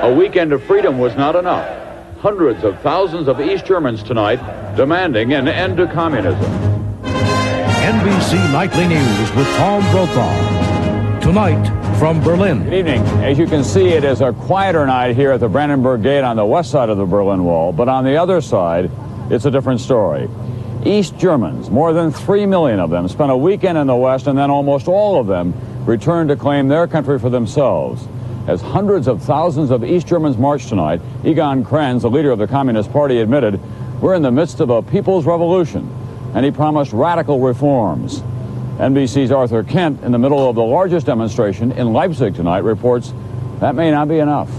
A weekend of freedom was not enough. Hundreds of thousands of East Germans tonight demanding an end to communism. NBC Nightly News with Tom Brokaw. Tonight from Berlin. Good evening. As you can see, it is a quieter night here at the Brandenburg Gate on the west side of the Berlin Wall, but on the other side, it's a different story. East Germans, more than 3 million of them, spent a weekend in the West, and then almost all of them returned to claim their country for themselves. As hundreds of thousands of East Germans marched tonight, Egon Krenz, the leader of the Communist Party, admitted, "We're in the midst of a people's revolution," and he promised radical reforms. NBC's Arthur Kent, in the middle of the largest demonstration in Leipzig tonight, reports that may not be enough.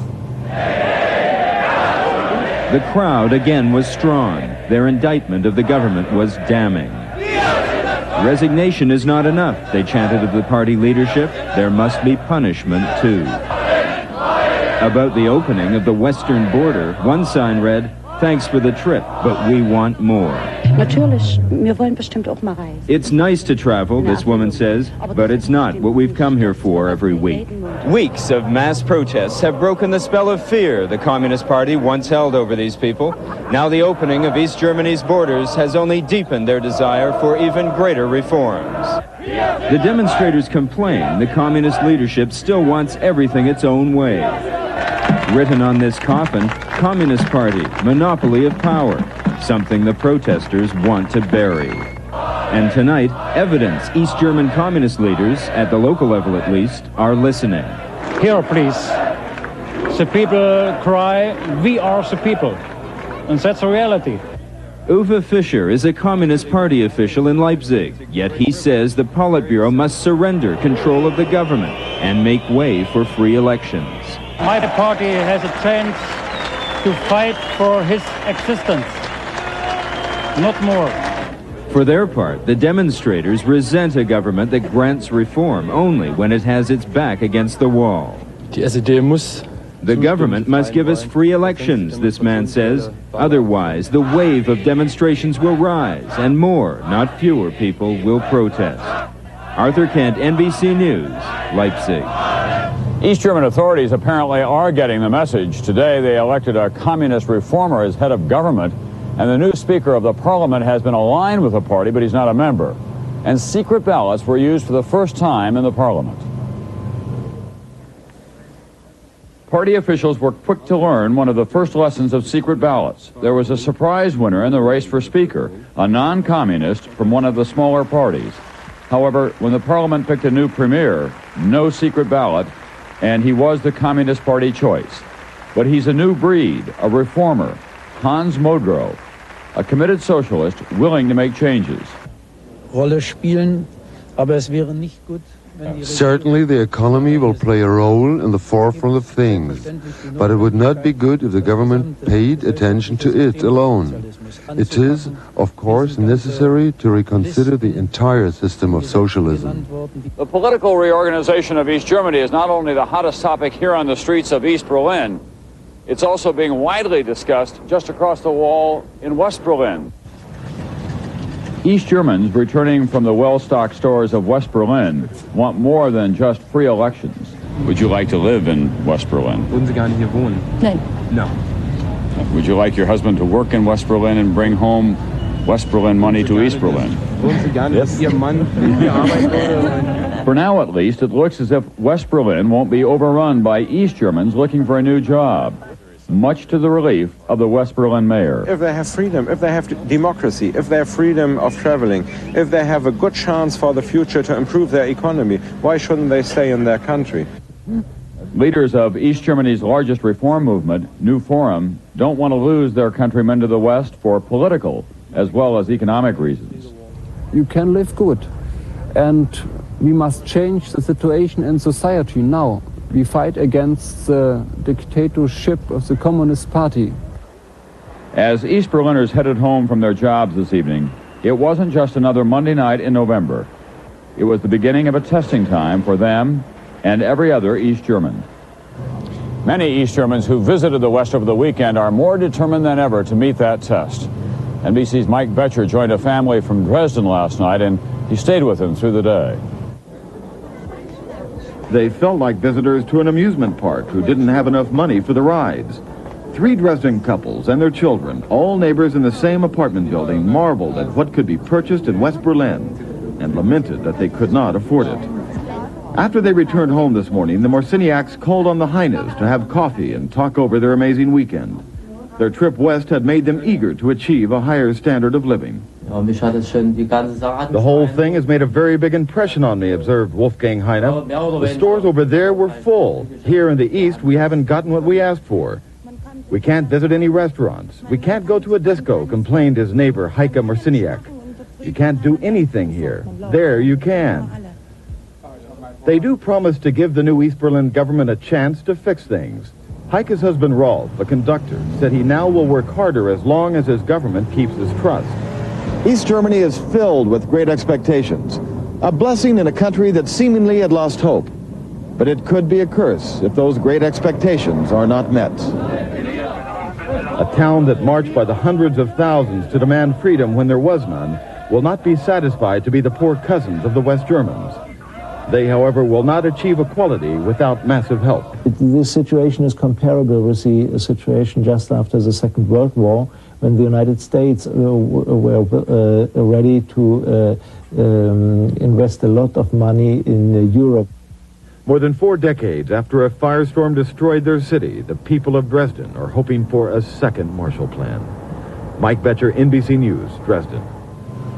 The crowd again was strong. Their indictment of the government was damning. Resignation is not enough, they chanted of the party leadership. There must be punishment, too. About the opening of the western border, one sign read, "Thanks for the trip, but we want more." Natürlich, wir wollen bestimmt auch mal reisen. It's nice to travel, this woman says, but it's not what we've come here for every week. Weeks of mass protests have broken the spell of fear the Communist Party once held over these people. Now the opening of East Germany's borders has only deepened their desire for even greater reforms. The demonstrators complain the communist leadership still wants everything its own way. Written on this coffin, Communist Party, monopoly of power, something the protesters want to bury. And tonight, evidence East German communist leaders, at the local level at least, are listening. Here, please. The people cry, "We are the people." And that's the reality. Uwe Fischer is a Communist Party official in Leipzig, yet he says the Politburo must surrender control of the government and make way for free elections. My party has a chance to fight for his existence, not more. For their part, the demonstrators resent a government that grants reform only when it has its back against the wall. The government must give us free elections, this man says. Otherwise, the wave of demonstrations will rise, and more, not fewer people will protest. Arthur Kent, NBC News, Leipzig. East German authorities apparently are getting the message. Today, they elected a communist reformer as head of government, and the new Speaker of the Parliament has been aligned with the party, but he's not a member. And secret ballots were used for the first time in the Parliament. Party officials were quick to learn one of the first lessons of secret ballots. There was a surprise winner in the race for Speaker, a non-communist from one of the smaller parties. However, when the Parliament picked a new premier, no secret ballot, and he was the Communist Party choice. But he's a new breed, a reformer, Hans Modrow, a committed socialist willing to make changes. Certainly the economy will play a role in the forefront of things, but it would not be good if the government paid attention to it alone. It is, of course, necessary to reconsider the entire system of socialism. The political reorganization of East Germany is not only the hottest topic here on the streets of East Berlin, it's also being widely discussed just across the wall in West Berlin. East Germans returning from the well-stocked stores of West Berlin want more than just free elections. Would you like to live in West Berlin? Würden Sie gar nicht hier wohnen? Nein. No. Would you like your husband to work in West Berlin and bring home West Berlin money to East Berlin? Würden Sie gar nicht, dass Ihr Mann hier arbeiten würde? For now, at least, it looks as if West Berlin won't be overrun by East Germans looking for a new job, much to the relief of the West Berlin mayor. If they have freedom, if they have democracy, if they have freedom of traveling, if they have a good chance for the future to improve their economy, why shouldn't they stay in their country? Leaders of East Germany's largest reform movement, New Forum, don't want to lose their countrymen to the West for political as well as economic reasons. You can live good, and we must change the situation in society now. We fight against the dictatorship of the Communist Party. As East Berliners headed home from their jobs this evening, it wasn't just another Monday night in November. It was the beginning of a testing time for them and every other East German. Many East Germans who visited the West over the weekend are more determined than ever to meet that test. NBC's Mike Betcher joined a family from Dresden last night, and he stayed with them through the day. They felt like visitors to an amusement park who didn't have enough money for the rides. 3 Dresden couples and their children, all neighbors in the same apartment building, marveled at what could be purchased in West Berlin and lamented that they could not afford it. After they returned home this morning, the Morsiniaks called on the Heines to have coffee and talk over their amazing weekend. Their trip west had made them eager to achieve a higher standard of living. The whole thing has made a very big impression on me, observed Wolfgang Heine. The stores over there were full. Here in the east, we haven't gotten what we asked for. We can't visit any restaurants. We can't go to a disco, complained his neighbor, Heike Morsiniak. You can't do anything here. There you can. They do promise to give the new East Berlin government a chance to fix things. Heike's husband, Rolf, a conductor, said he now will work harder as long as his government keeps his trust. East Germany is filled with great expectations. A blessing in a country that seemingly had lost hope. But it could be a curse if those great expectations are not met. A town that marched by the hundreds of thousands to demand freedom when there was none will not be satisfied to be the poor cousins of the West Germans. They, however, will not achieve equality without massive help. This situation is comparable with the situation just after the Second World War, when the United States were ready to invest a lot of money in Europe. More than 4 decades after a firestorm destroyed their city, the people of Dresden are hoping for a second Marshall Plan. Mike Betcher, NBC News, Dresden.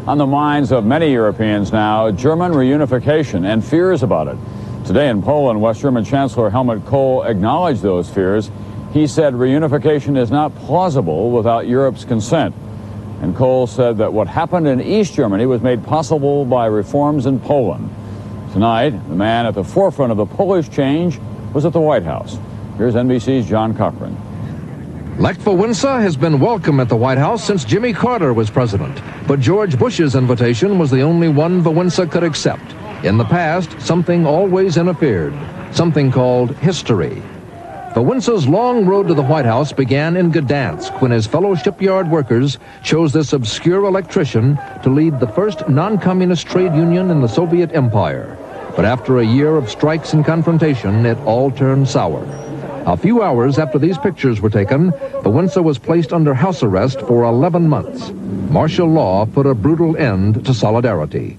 On the minds of many Europeans now, German reunification and fears about it. Today in Poland, West German Chancellor Helmut Kohl acknowledged those fears. He said reunification is not plausible without Europe's consent. And Kohl said that what happened in East Germany was made possible by reforms in Poland. Tonight, the man at the forefront of the Polish change was at the White House. Here's NBC's John Cochran. Lech Wałęsa has been welcome at the White House since Jimmy Carter was president. But George Bush's invitation was the only one Wałęsa could accept. In the past, something always interfered, something called history. Wałęsa's long road to the White House began in Gdansk when his fellow shipyard workers chose this obscure electrician to lead the first non-communist trade union in the Soviet Empire. But after a year of strikes and confrontation, it all turned sour. A few hours after these pictures were taken, Wałęsa was placed under house arrest for 11 months. Martial law put a brutal end to solidarity.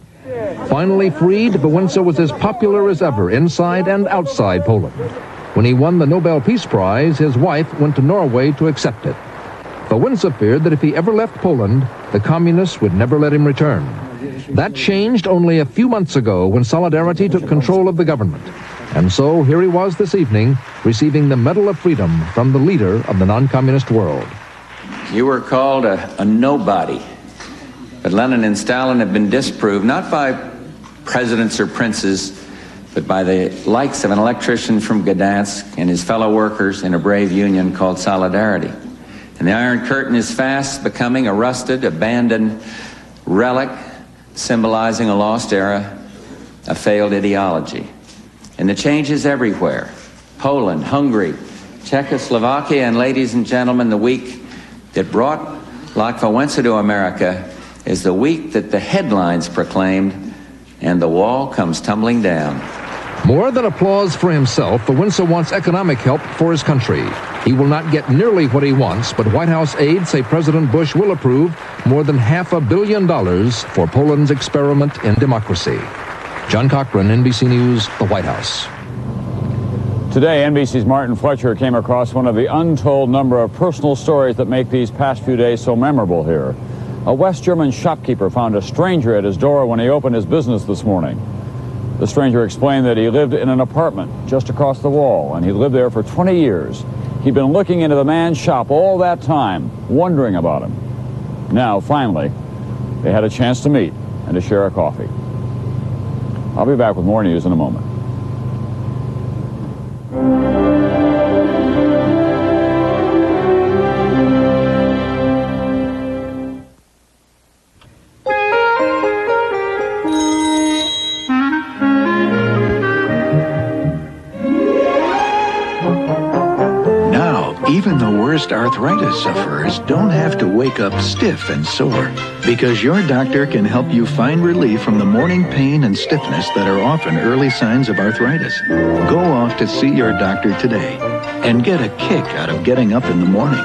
Finally freed, Wałęsa was as popular as ever inside and outside Poland. When he won the Nobel Peace Prize, his wife went to Norway to accept it. Wałęsa feared that if he ever left Poland, the communists would never let him return. That changed only a few months ago when Solidarity took control of the government. And so here he was this evening, receiving the Medal of Freedom from the leader of the non-communist world. You were called a nobody, but Lenin and Stalin have been disproved, not by presidents or princes, but by the likes of an electrician from Gdansk and his fellow workers in a brave union called Solidarity. And the Iron Curtain is fast becoming a rusted, abandoned relic symbolizing a lost era, a failed ideology. And the change is everywhere. Poland, Hungary, Czechoslovakia, and ladies and gentlemen, the week that brought Lech Wałęsa to America is the week that the headlines proclaimed, and the wall comes tumbling down. More than applause for himself, Wałęsa wants economic help for his country. He will not get nearly what he wants, but White House aides say President Bush will approve more than $500 million for Poland's experiment in democracy. John Cochran, NBC News, the White House. Today, NBC's Martin Fletcher came across one of the untold number of personal stories that make these past few days so memorable here. A West German shopkeeper found a stranger at his door when he opened his business this morning. The stranger explained that he lived in an apartment just across the wall, and he lived there for 20 years. He'd been looking into the man's shop all that time, wondering about him. Now, finally, they had a chance to meet and to share a coffee. I'll be back with more news in a moment. Even the worst arthritis sufferers don't have to wake up stiff and sore, because your doctor can help you find relief from the morning pain and stiffness that are often early signs of arthritis. Go off to see your doctor today and get a kick out of getting up in the morning.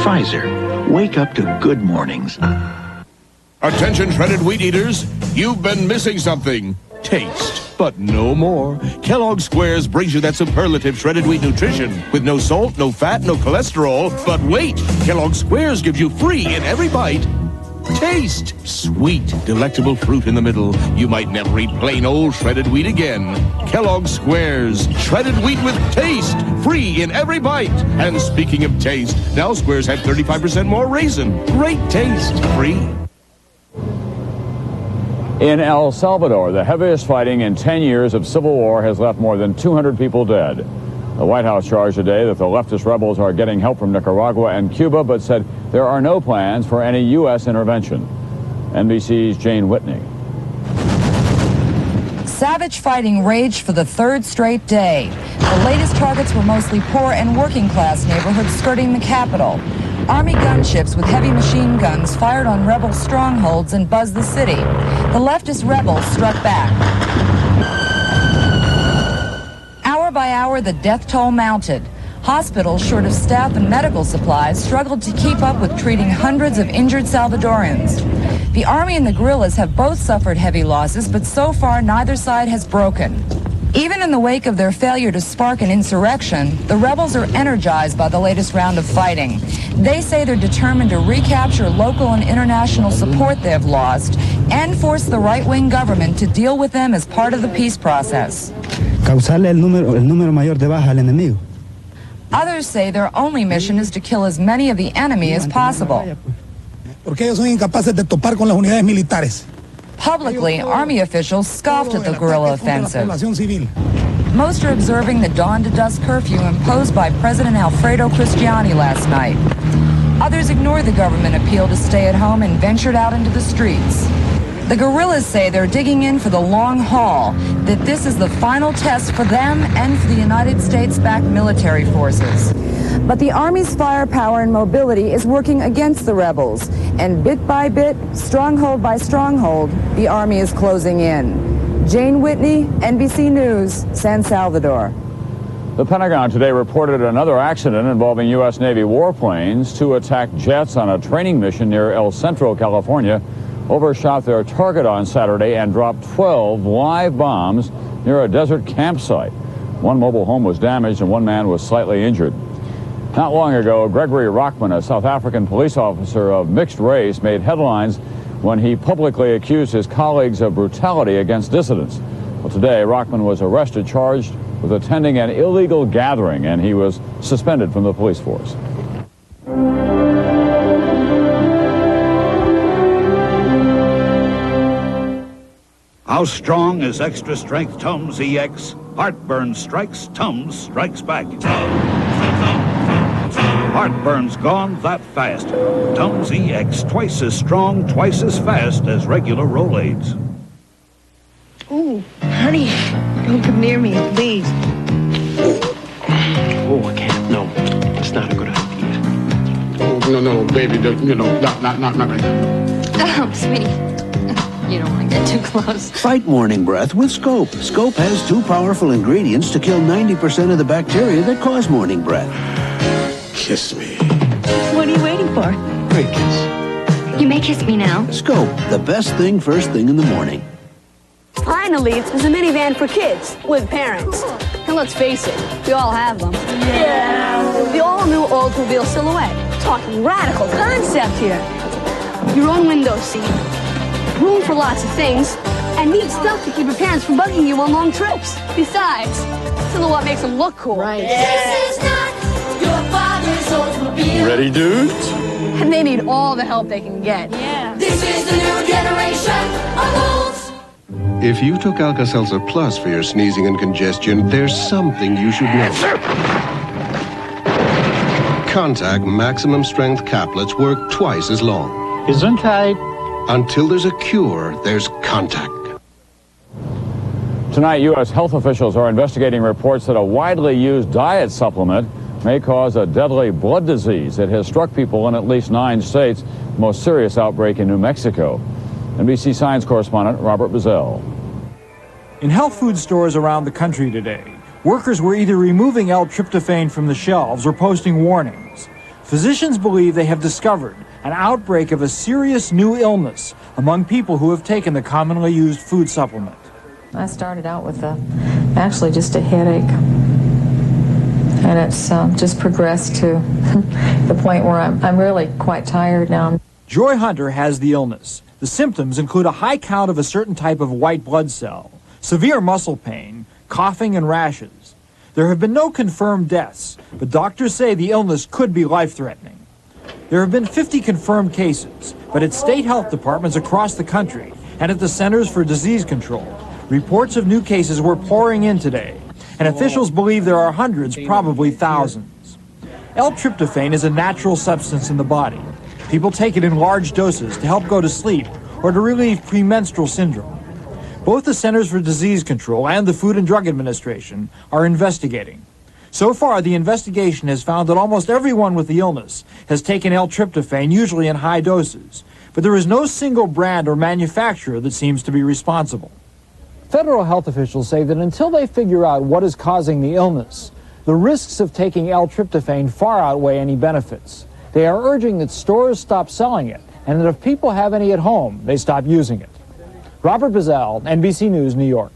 Pfizer, wake up to good mornings. Attention shredded wheat eaters, you've been missing something. Taste. But no more. Kellogg's Squares brings you that superlative shredded wheat nutrition with no salt, no fat, no cholesterol. But wait, Kellogg's Squares gives you free in every bite. Taste. Sweet, delectable fruit in the middle. You might never eat plain old shredded wheat again. Kellogg's Squares. Shredded wheat with taste. Free in every bite. And speaking of taste, now Squares have 35% more raisin. Great taste. Free. In El Salvador, the heaviest fighting in 10 years of civil war has left more than 200 people dead. The White House charged today that the leftist rebels are getting help from Nicaragua and Cuba, but said there are no plans for any U.S. intervention. NBC's Jane Whitney. Savage fighting raged for the third straight day. The latest targets were mostly poor and working-class neighborhoods skirting the capital. Army gunships with heavy machine guns fired on rebel strongholds and buzzed the city. The leftist rebels struck back. Hour by hour, the death toll mounted. Hospitals, short of staff and medical supplies, struggled to keep up with treating hundreds of injured Salvadorans. The army and the guerrillas have both suffered heavy losses, but so far neither side has broken. Even in the wake of their failure to spark an insurrection, the rebels are energized by the latest round of fighting. They say they're determined to recapture local and international support they've lost and force the right-wing government to deal with them as part of the peace process. Causarle el número mayor de bajas al enemigo. Others say their only mission is to kill as many of the enemy as possible. Porque ellos son incapaces de topar con las unidades militares. Publicly, army officials scoffed at the guerrilla offensive. Most are observing the dawn-to-dusk curfew imposed by President Alfredo Cristiani last night. Others ignored the government appeal to stay at home and ventured out into the streets. The guerrillas say they're digging in for the long haul, that this is the final test for them and for the United States-backed military forces. But the Army's firepower and mobility is working against the rebels, and bit by bit, stronghold by stronghold, the Army is closing in. Jane Whitney, NBC News, San Salvador. The Pentagon today reported another accident involving U.S. Navy warplanes. Two attacked jets on a training mission near El Centro, California, overshot their target on Saturday and dropped 12 live bombs near a desert campsite. One mobile home was damaged and one man was slightly injured. Not long ago, Gregory Rockman, a South African police officer of mixed race, made headlines when he publicly accused his colleagues of brutality against dissidents. Well, today, Rockman was arrested, charged with attending an illegal gathering, and he was suspended from the police force. How strong is extra strength Tums EX? Heartburn strikes, Tums strikes back. Heartburn's gone that fast. Tums EX, twice as strong, twice as fast as regular Rolaids. Ooh, honey, don't come near me, please. Oh, I can't. No, it's not a good idea. Oh, no, baby, not right now. Oh, sweetie. You don't want to get too close. Fight morning breath with Scope. Scope has 2 powerful ingredients to kill 90% of the bacteria that cause morning breath. Kiss me. What are you waiting for? Great kiss. You may kiss me now. Scope, the best thing first thing in the morning. Finally, there's a minivan for kids with parents. And let's face it, we all have them. Yeah. The all-new Oldsmobile Silhouette. Talking radical concept here. Your own window seat. Room for lots of things. And neat stuff to keep your parents from bugging you on long trips. Besides, Silhouette makes them look cool. Right. This is not your father's Oldsmobile. Ready, dudes? And they need all the help they can get. Yeah. This is the new generation of Olds. If you took Alka-Seltzer Plus for your sneezing and congestion, there's something you should know. Contact maximum strength caplets work twice as long. Gesundheit. Until there's a cure, there's contact. Tonight, U.S. health officials are investigating reports that a widely used diet supplement may cause a deadly blood disease that has struck people in at least 9 states, the most serious outbreak in New Mexico. NBC Science correspondent Robert Bazell. In health food stores around the country today, workers were either removing L-tryptophan from the shelves or posting warnings. Physicians believe they have discovered an outbreak of a serious new illness among people who have taken the commonly used food supplement. I started out with actually just a headache, and it's just progressed to the point where I'm really quite tired now. Joy Hunter has the illness. The symptoms include a high count of a certain type of white blood cell, severe muscle pain, coughing, and rashes. There have been no confirmed deaths, but doctors say the illness could be life-threatening. There have been 50 confirmed cases, but at state health departments across the country and at the Centers for Disease Control, reports of new cases were pouring in today, and officials believe there are hundreds, probably thousands. L-tryptophan is a natural substance in the body. People take it in large doses to help go to sleep or to relieve premenstrual syndrome. Both the Centers for Disease Control and the Food and Drug Administration are investigating. So far, the investigation has found that almost everyone with the illness has taken L-tryptophan, usually in high doses, but there is no single brand or manufacturer that seems to be responsible. Federal health officials say that until they figure out what is causing the illness, the risks of taking L-tryptophan far outweigh any benefits. They are urging that stores stop selling it, and that if people have any at home, they stop using it. Robert Bazell, NBC News, New York.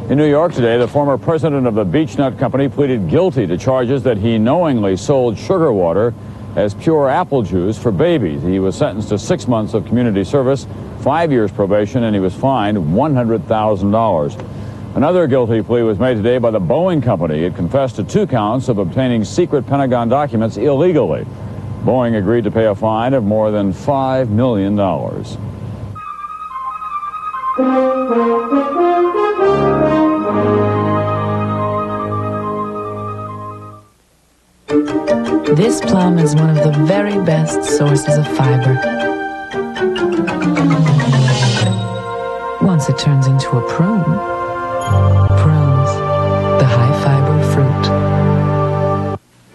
In New York today, the former president of the Beech Nut Company pleaded guilty to charges that he knowingly sold sugar water as pure apple juice for babies. He was sentenced to 6 months of community service, 5 years probation, and he was fined $100,000. Another guilty plea was made today by the Boeing Company. It confessed to 2 counts of obtaining secret Pentagon documents illegally. Boeing agreed to pay a fine of more than $5 million. This plum is one of the very best sources of fiber. Once it turns into a prune, prunes, the high-fiber fruit.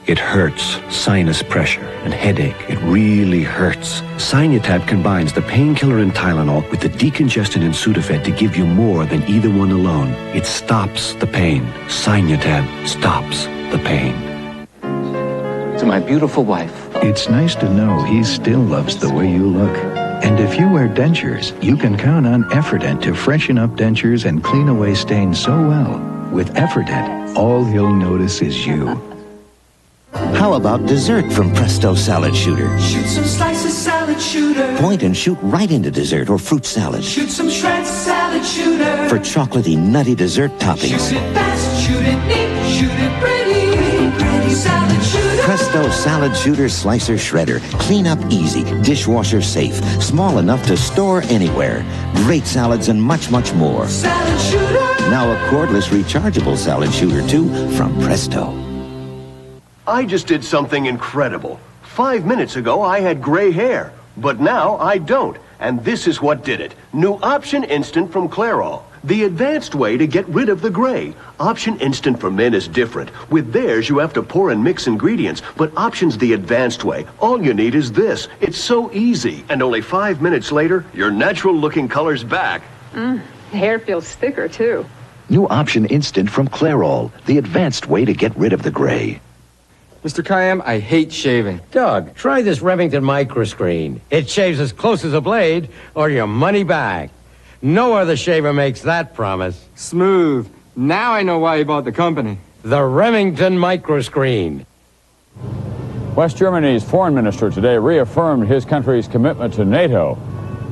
It hurts, sinus pressure and headache. It really hurts. Sinutab combines the painkiller and Tylenol with the decongestant and Sudafed to give you more than either one alone. It stops the pain. Sinutab stops the pain. To my beautiful wife. It's nice to know he still loves the way you look. And if you wear dentures, you can count on Effordent to freshen up dentures and clean away stains so well. With Effordent, all he'll notice is you. How about dessert from Presto Salad Shooter? Shoot some slices, salad shooter. Point and shoot right into dessert or fruit salad. Shoot some shreds, salad shooter. For chocolatey, nutty dessert toppings. Shoot it fast, shoot it neat, shoot it pretty. Pretty salad shooter. Presto Salad Shooter Slicer Shredder. Clean up easy, dishwasher safe, small enough to store anywhere. Great salads and much, much more. Salad shooter. Now a cordless rechargeable salad shooter too from Presto. I just did something incredible. 5 minutes ago, I had gray hair, but now I don't. And this is what did it. New Option Instant from Clairol. The advanced way to get rid of the gray. Option Instant for men is different. With theirs, you have to pour and mix ingredients, but Option's the advanced way. All you need is this. It's so easy. And only 5 minutes later, your natural-looking color's back. Hair feels thicker, too. New Option Instant from Clairol. The advanced way to get rid of the gray. Mr. Khayyam, I hate shaving. Doug, try this Remington microscreen. It shaves as close as a blade, or your money back. No other shaver makes that promise. Smooth. Now I know why he bought the company. The Remington microscreen. West Germany's foreign minister today reaffirmed his country's commitment to NATO.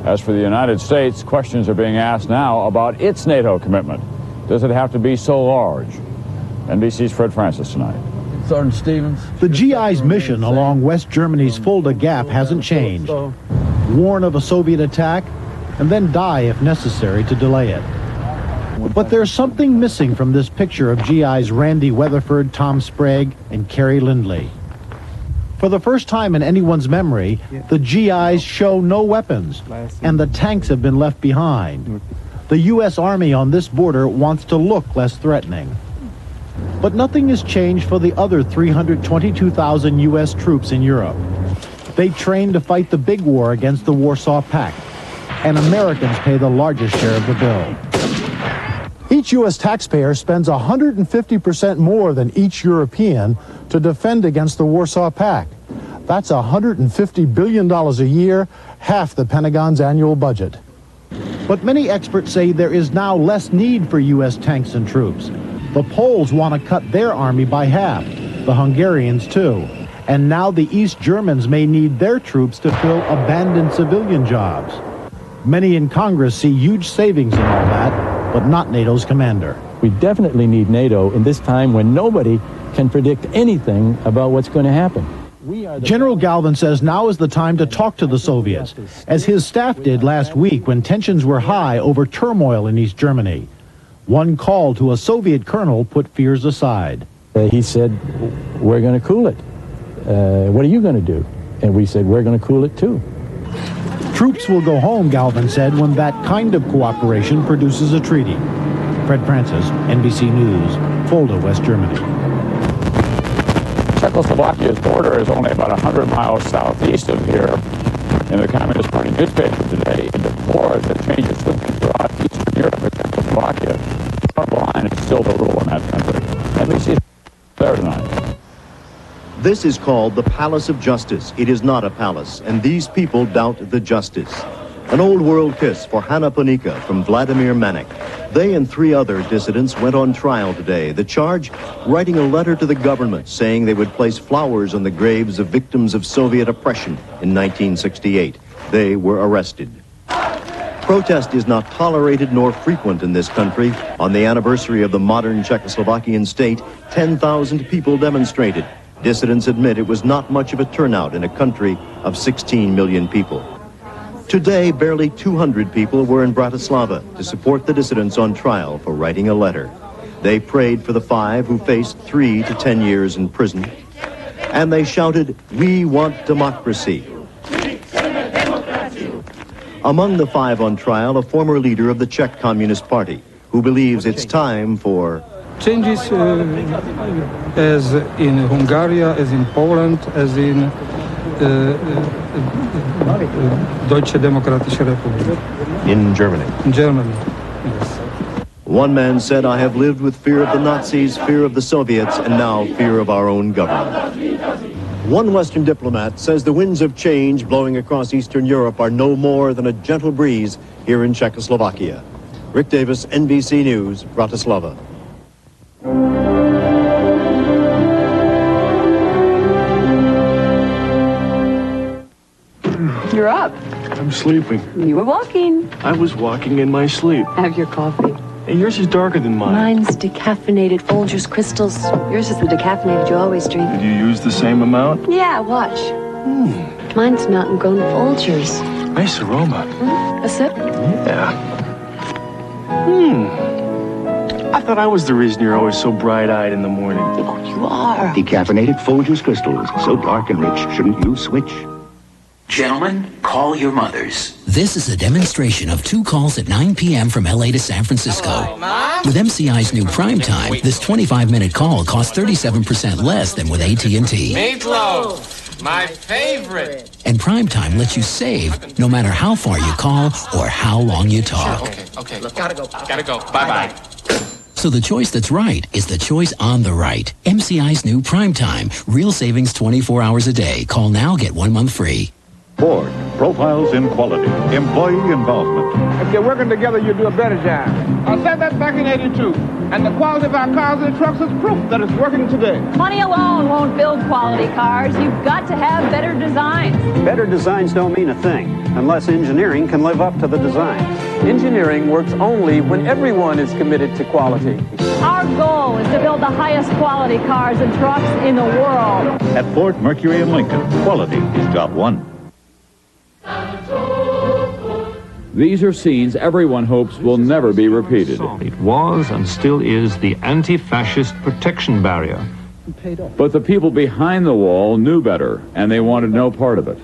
As for the United States, questions are being asked now about its NATO commitment. Does it have to be so large? NBC's Fred Francis tonight. Sergeant Stevens. The GI's mission along West Germany's Fulda Gap hasn't changed. Warn of a Soviet attack, and then die if necessary to delay it. But there's something missing from this picture of GIs Randy Weatherford, Tom Sprague, and Kerry Lindley. For the first time in anyone's memory, the GIs show no weapons, and the tanks have been left behind. The U.S. Army on this border wants to look less threatening. But nothing has changed for the other 322,000 U.S. troops in Europe. They trained to fight the big war against the Warsaw Pact, and Americans pay the largest share of the bill. Each U.S. taxpayer spends 150% more than each European to defend against the Warsaw Pact. That's $150 billion a year, half the Pentagon's annual budget. But many experts say there is now less need for U.S. tanks and troops. The Poles want to cut their army by half, the Hungarians too. And now the East Germans may need their troops to fill abandoned civilian jobs. Many in Congress see huge savings in all that, but not NATO's commander. We definitely need NATO in this time when nobody can predict anything about what's going to happen. General Galvin says now is the time to talk to the Soviets, as his staff did last week when tensions were high over turmoil in East Germany. One call to a Soviet colonel put fears aside. He said, we're going to cool it. What are you going to do? And we said, we're going to cool it too. Troops will go home, Galvin said, when that kind of cooperation produces a treaty. Fred Francis, NBC News, Fulda, West Germany. Czechoslovakia's border is only about 100 miles southeast of here. In the Communist Party newspaper today, it deplored the changes sweeping throughout Eastern Europe and Czechoslovakia. The front line is still the rule in that country. NBC there tonight. This is called the Palace of Justice. It is not a palace, and these people doubt the justice. An old world kiss for Hanna Panika from Vladimir Manek. They and 3 other dissidents went on trial today. The charge, writing a letter to the government saying they would place flowers on the graves of victims of Soviet oppression in 1968. They were arrested. Protest is not tolerated nor frequent in this country. On the anniversary of the modern Czechoslovakian state, 10,000 people demonstrated. Dissidents admit it was not much of a turnout in a country of 16 million people. Today, barely 200 people were in Bratislava to support the dissidents on trial for writing a letter. They prayed for the 5 who faced 3 to 10 years in prison. And they shouted, "We want democracy." Among the 5 on trial, a former leader of the Czech Communist Party, who believes it's time for changes as in Hungary, as in Poland, as in Deutsche Demokratische Republik. In Germany. In Germany, yes. One man said, "I have lived with fear of the Nazis, fear of the Soviets, and now fear of our own government." One Western diplomat says the winds of change blowing across Eastern Europe are no more than a gentle breeze here in Czechoslovakia. Rick Davis, NBC News, Bratislava. You're up. I'm sleeping. You were walking. I was walking in my sleep. Have your coffee. Hey, yours is darker than mine. Mine's decaffeinated Folgers crystals. Yours is the decaffeinated you always drink. Did you use the same amount? Yeah, watch. Mine's mountain grown Folgers. Nice aroma. A sip? Yeah. I thought I was the reason you're always so bright-eyed in the morning. Oh, you are. Decaffeinated Folgers crystals. So dark and rich, shouldn't you switch? Gentlemen, call your mothers. This is a demonstration of 2 calls at 9 p.m. from LA to San Francisco. Hello, with MCI's new Primetime, this 25-minute call costs 37% less than with AT&T. Meatloaf, my favorite. And Primetime lets you save no matter how far you call or how long you talk. Sure, okay. Look, gotta go. Bye-bye. So the choice that's right is the choice on the right. MCI's new Primetime. Real savings 24 hours a day. Call now, get 1 month free. Ford, profiles in quality, employee involvement. If you're working together, you do a better job. I said that back in '82, and the quality of our cars and trucks is proof that it's working today. Money alone won't build quality cars. You've got to have better designs. Better designs don't mean a thing, unless engineering can live up to the designs. Engineering works only when everyone is committed to quality. Our goal is to build the highest quality cars and trucks in the world. At Ford, Mercury, and Lincoln, quality is job one. These are scenes everyone hopes will never be repeated. It was and still is the anti-fascist protection barrier. But the people behind the wall knew better, and they wanted no part of it.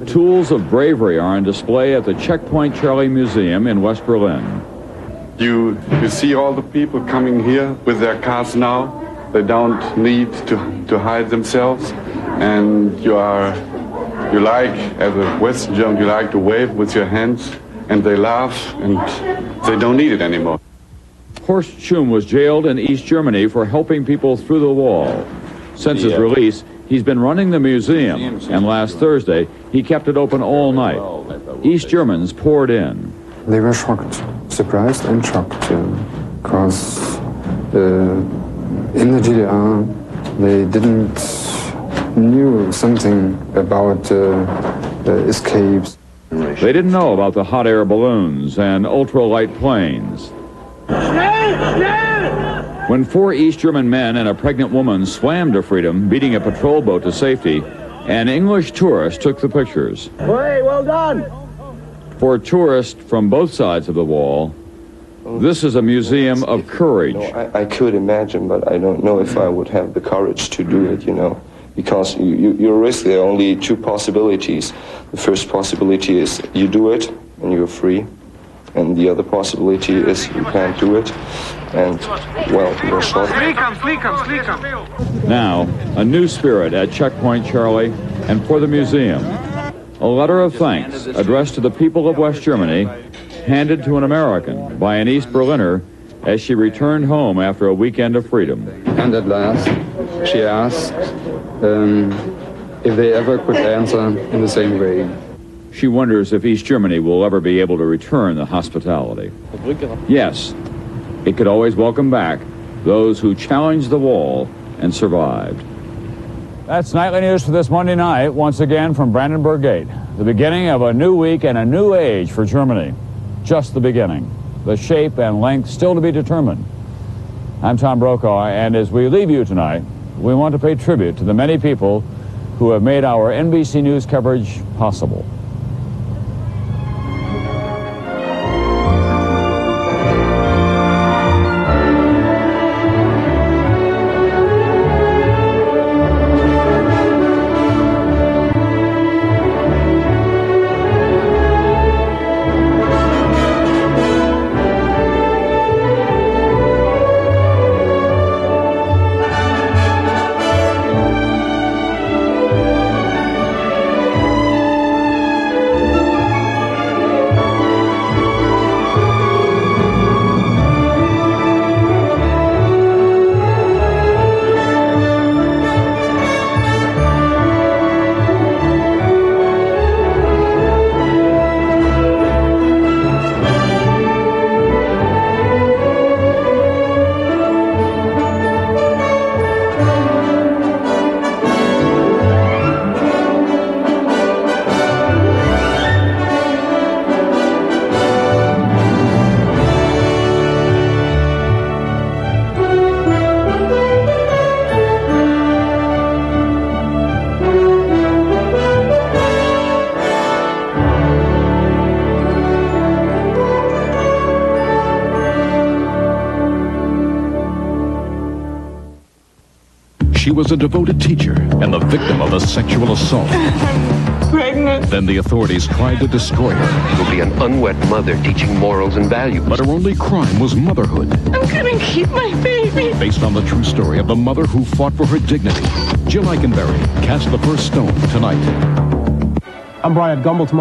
Tools of bravery are on display at the Checkpoint Charlie Museum in West Berlin. You see all the people coming here with their cars now. They don't need to hide themselves. And you like, as a West German, you like to wave with your hands, and they laugh, and they don't need it anymore. Horst Schum was jailed in East Germany for helping people through the wall. Since his release, he's been running the museum, and last Thursday, he kept it open all night. East Germans poured in. They were shocked, surprised and shocked, because in the GDR, they didn't knew something about escapes. They didn't know about the hot air balloons and ultralight planes. When 4 East German men and a pregnant woman swam to freedom, beating a patrol boat to safety, an English tourist took the pictures. Hey, well done! For tourists from both sides of the wall, this is a museum of courage. I could imagine, but I don't know if I would have the courage to do it, because you risk there are only 2 possibilities. The first possibility is you do it and you're free. And the other possibility is you can't do it, and, well, you're shot. Now, a new spirit at Checkpoint Charlie and for the museum. A letter of thanks addressed to the people of West Germany, handed to an American by an East Berliner as she returned home after a weekend of freedom. And at last, she asked if they ever could answer in the same way. She wonders if East Germany will ever be able to return the hospitality. Yes, it could always welcome back those who challenged the wall and survived. That's Nightly News for this Monday night, once again from Brandenburg Gate. The beginning of a new week and a new age for Germany. Just the beginning. The shape and length still to be determined. I'm Tom Brokaw, and as we leave you tonight, we want to pay tribute to the many people who have made our NBC News coverage possible. She was a devoted teacher and the victim of a sexual assault. I'm pregnant. Then the authorities tried to destroy her. You'll be an unwed mother teaching morals and values. But her only crime was motherhood. I'm gonna keep my baby. Based on the true story of the mother who fought for her dignity. Jill Eikenberry cast the first stone tonight. I'm Brian Gumbel.